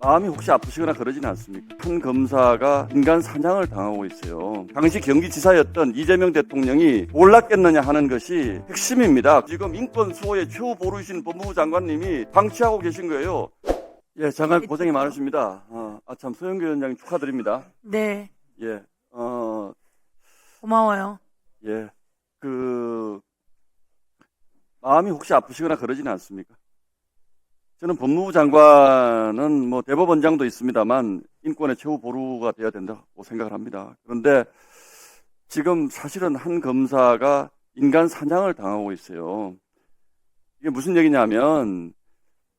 마음이 혹시 아프시거나 그러지는 않습니까? 한 검사가 인간 사냥을 당하고 있어요. 당시 경기지사였던 이재명 대통령이 몰랐겠느냐 하는 것이 핵심입니다. 지금 인권 수호의 최후 보루이신 법무부 장관님이 방치하고 계신 거예요. 예, 장관 고생이 많으십니다. 참 소영교 위원장님 축하드립니다. 네, 예, 고마워요. 예, 마음이 혹시 아프시거나 그러지는 않습니까? 저는 법무부 장관은 뭐 대법원장도 있습니다만 인권의 최후 보루가 되어야 된다고 생각을 합니다. 그런데 지금 사실은 한 검사가 인간 사냥을 당하고 있어요. 이게 무슨 얘기냐면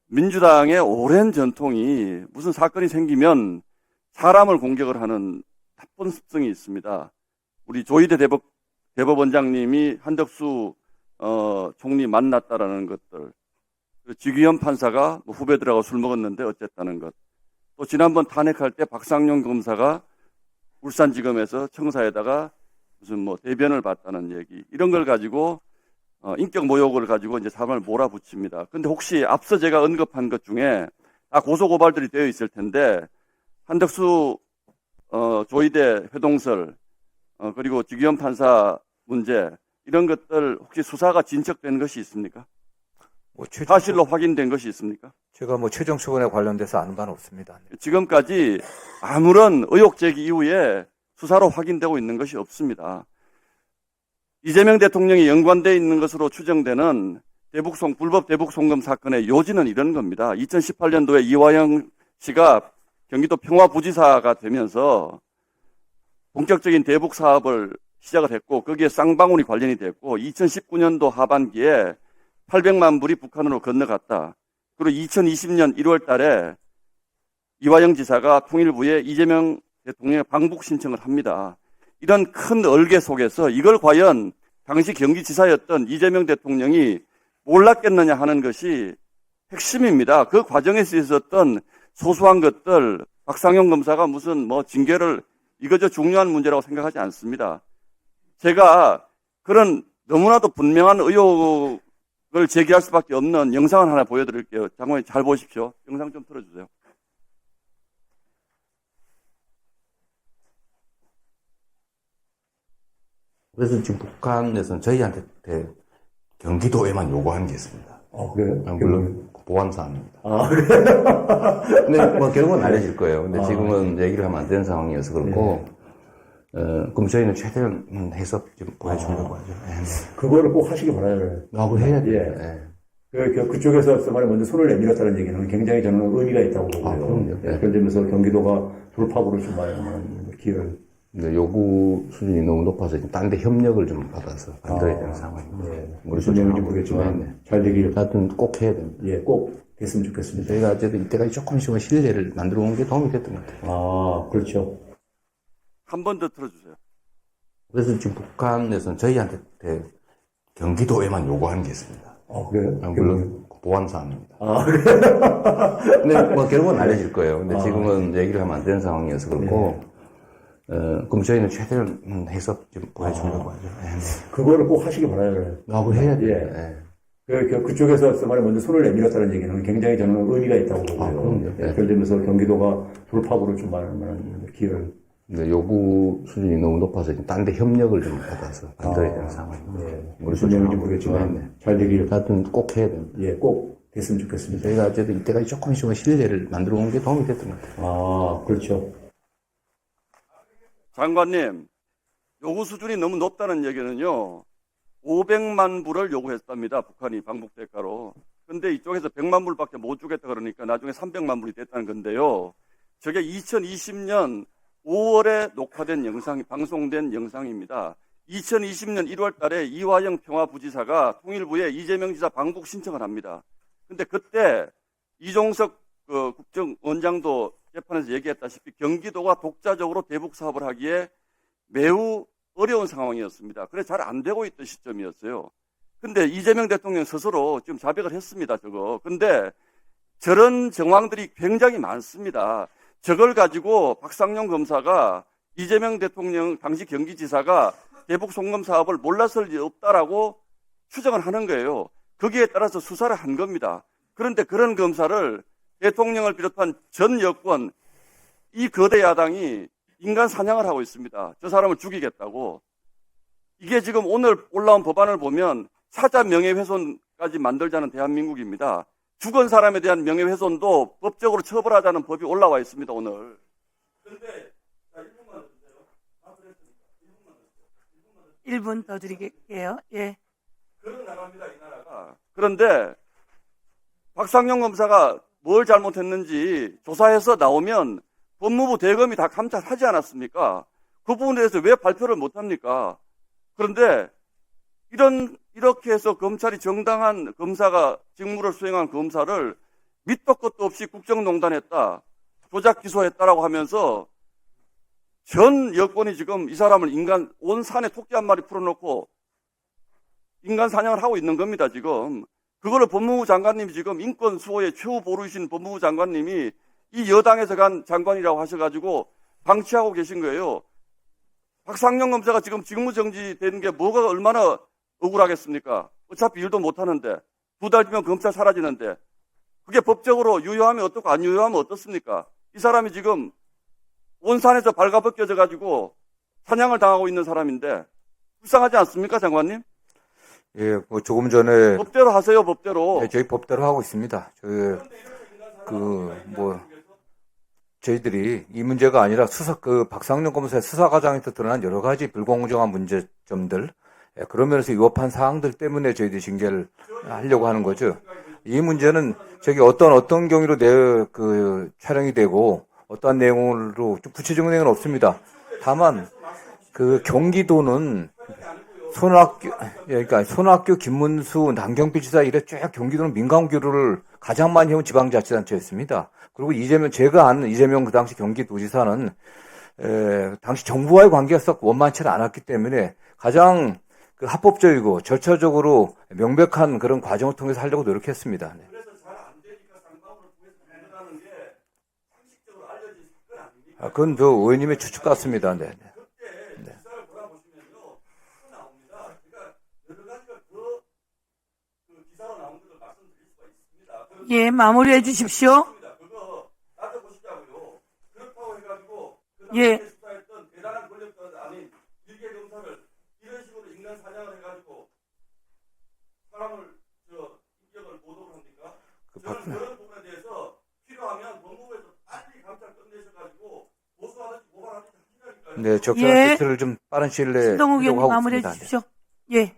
민주당의 오랜 전통이 무슨 사건이 생기면 사람을 공격을 하는 나쁜 습성이 있습니다. 우리 조희대 대법원장님이 한덕수 총리 만났다라는 것들, 지기현 판사가 후배들하고 술 먹었는데 어쨌다는 것, 또 지난번 탄핵할 때 박상용 검사가 울산지검에서 청사에다가 무슨 대변을 받다는 얘기, 이런 걸 가지고 인격 모욕을 가지고 이제 사람을 몰아붙입니다. 근데 혹시 앞서 제가 언급한 것 중에 다 고소고발들이 되어 있을 텐데 한덕수 조희대 회동설 그리고 지기현 판사 문제, 이런 것들 혹시 수사가 진척된 것이 있습니까? 사실로 확인된 것이 있습니까? 제가 최종 처분에 관련돼서 아는 바는 없습니다. 지금까지 아무런 의혹 제기 이후에 수사로 확인되고 있는 것이 없습니다. 이재명 대통령이 연관되어 있는 것으로 추정되는 불법 대북 송금 사건의 요지는 이런 겁니다. 2018년도에 이화영 씨가 경기도 평화부지사가 되면서 본격적인 대북 사업을 시작을 했고 거기에 쌍방울이 관련이 됐고 2019년도 하반기에 800만 불이 북한으로 건너갔다. 그리고 2020년 1월 달에 이화영 지사가 통일부에 이재명 대통령의 방북 신청을 합니다. 이런 큰 얼개 속에서 이걸 과연 당시 경기지사였던 이재명 대통령이 몰랐겠느냐 하는 것이 핵심입니다. 그 과정에서 있었던 소소한 것들, 박상용 검사가 무슨 징계를, 이거저 중요한 문제라고 생각하지 않습니다. 제가 그런 너무나도 분명한 의혹을 제기할 수밖에 없는 영상을 하나 보여드릴게요. 장관님 잘 보십시오. 영상 좀 틀어주세요. 그래서 지금 북한에서는 저희한테 경기도에만 요구하는 게 있습니다. 그래요? 물론 보안사항입니다. 그래? 근데 결국은 알려질 거예요. 근데 지금은 얘기를 하면 안 되는 상황이어서 그렇고, 그럼 저희는 최대한 해서 좀 보여주려고 하죠. 그거를 꼭 하시기 바라요. 그걸 해야 돼요. 예. 그쪽에서 먼저 손을 내밀었다는 얘기는 굉장히 저는 의미가 있다고 보고요. 그럼요. 예. 그런 점에서 경기도가 돌파구를 좀 마련하는 기회를. 근데 요구 수준이 너무 높아서 딴 데 협력을 좀 받아서 만들어야 되는 상황입니다. 네. 무슨 내용인지 모르겠지만 잘 되기를. 하여튼 꼭 해야 됩니다. 예, 꼭 됐으면 좋겠습니다. 저희가 어쨌든 이때까지 조금씩은 신뢰를 만들어 온 게 도움이 됐던 것 같아요. 그렇죠. 한 번 더 틀어주세요. 그래서 지금 북한에서는 저희한테 경기도에만 요구하는 게 있습니다. 그래요? 물론 보안사항입니다. 그래? 근데 결국은 알려질 거예요. 근데 지금은 얘기를 하면 안 되는 상황이어서 그렇고, 그럼 저희는 최대한 해서 좀 보여주려고 하죠. 그거를 꼭 하시기 바라요. 그걸 해야 돼요. 예. 그쪽에서 먼저 손을 내밀었다는 얘기는 굉장히 저는 의미가 있다고 보고요. 그럼요. 예. 그런 점에서 경기도가 돌파구를 좀 마련하는 기회를. 근데 요구 수준이 너무 높아서 딴 데 협력을 좀 받아서 만들어야 되는 상황입니다. 네. 무슨 내용인지 모르겠지만 잘 되기를. 하여튼 꼭 해야 됩니다. 예, 꼭 됐으면 좋겠습니다. 저희가 어쨌든 이때까지 조금씩은 신뢰를 만들어 온 게 도움이 됐던 것 같아요. 그렇죠. 장관님, 요구 수준이 너무 높다는 얘기는요, 500만 불을 요구했답니다. 북한이 방북 대가로. 근데 이쪽에서 100만 불밖에 못 주겠다 그러니까 나중에 300만 불이 됐다는 건데요. 저게 2020년 5월에 녹화된 방송된 영상입니다. 2020년 1월 달에 이화영 평화부지사가 통일부에 이재명 지사 방북 신청을 합니다. 근데 그때 이종석 국정원장도 재판에서 얘기했다시피 경기도가 독자적으로 대북 사업을 하기에 매우 어려운 상황이었습니다. 그래서 잘 안 되고 있던 시점이었어요. 근데 이재명 대통령 스스로 지금 자백을 했습니다, 저거. 근데 저런 정황들이 굉장히 많습니다. 저걸 가지고 박상용 검사가 이재명 대통령 당시 경기지사가 대북 송금 사업을 몰랐을 리 없다라고 추정을 하는 거예요. 거기에 따라서 수사를 한 겁니다. 그런데 그런 검사를 대통령을 비롯한 전 여권, 이 거대 야당이 인간 사냥을 하고 있습니다. 저 사람을 죽이겠다고. 이게 지금 오늘 올라온 법안을 보면 사자 명예훼손까지 만들자는 대한민국입니다. 죽은 사람에 대한 명예훼손도 법적으로 처벌하자는 법이 올라와 있습니다, 오늘. 그런데, 자, 1분만 더 주세요. 1분 더 드릴게요. 예. 그런 나라입니다, 이 나라가. 그런데, 박상용 검사가 뭘 잘못했는지 조사해서 나오면 법무부 대검이 다 감찰하지 않았습니까? 그 부분에 대해서 왜 발표를 못합니까? 그런데 이렇게 해서 검찰이 정당한 검사가 직무를 수행한 검사를 밑도 끝도 없이 국정농단했다, 조작 기소했다라고 하면서 전 여권이 지금 이 사람을 온 산에 토끼 한 마리 풀어놓고 인간 사냥을 하고 있는 겁니다, 지금. 그거를 법무부 장관님이 지금 인권 수호의 최후 보루이신 법무부 장관님이 이 여당에서 간 장관이라고 하셔가지고 방치하고 계신 거예요. 박상용 검사가 지금 직무정지되는 게 뭐가 얼마나 억울하겠습니까? 어차피 일도 못하는데 2달 뒤면 검찰 사라지는데 그게 법적으로 유효하면 어떻고 안 유효하면 어떻습니까? 이 사람이 지금 온산에서 발가벗겨져가지고 사냥을 당하고 있는 사람인데 불쌍하지 않습니까, 장관님? 예, 뭐 조금 전에 법대로 하세요, 법대로. 저희 법대로 하고 있습니다. 저희들이 이 문제가 아니라 박상용 검사의 수사 과정에서 드러난 여러 가지 불공정한 문제점들, 그런 면에서 위법한 사항들 때문에 저희들이 징계를 하려고 하는 거죠. 이 문제는 어떤 경위로 촬영이 되고 어떠한 내용으로 좀 구체적인 내용은 없습니다. 다만 경기도는 손학규, 김문수, 남경필 지사 이래 쭉 경기도는 민간교류를 가장 많이 해온 지방자치단체였습니다. 그리고 제가 아는 이재명 그 당시 경기도지사는 당시 정부와의 관계가 썩 원만치 않았기 때문에 가장 합법적이고 절차적으로 명백한 그런 과정을 통해서 하려고 노력했습니다. 네. 그래서 잘 안 되니까 쌍방으로 통해서 된다는 게 상식적으로 알려진 사건 아닙니까? 그건 의원님의 추측 같습니다. 네. 그때 기사를 돌아보시면요, 또 나옵니다. 그러니까 여러 가지가 그 기사로 나온 것을 말씀드릴 수가 있습니다. 예, 마무리해 주십시오. 그거 따져보시자고요. 그렇다고 해가지고 예. 수사했던 대단한 권력자들 아닌 일개 검사를 이런 식으로 인간 사냥을 해가지고 사람을 인격을 보도를 합니까? 저는 그런 부분에 대해서 필요하면 법무부에서 빨리 감찰 끝내셔가지고 고소하든지 고발하든지 하시라니까요. 네, 적절한 예. 조치를 좀 빠른 시일 내에 신동욱 하려고 의원님 하고 마무리해 있습니다. 네. 주십시오. 예.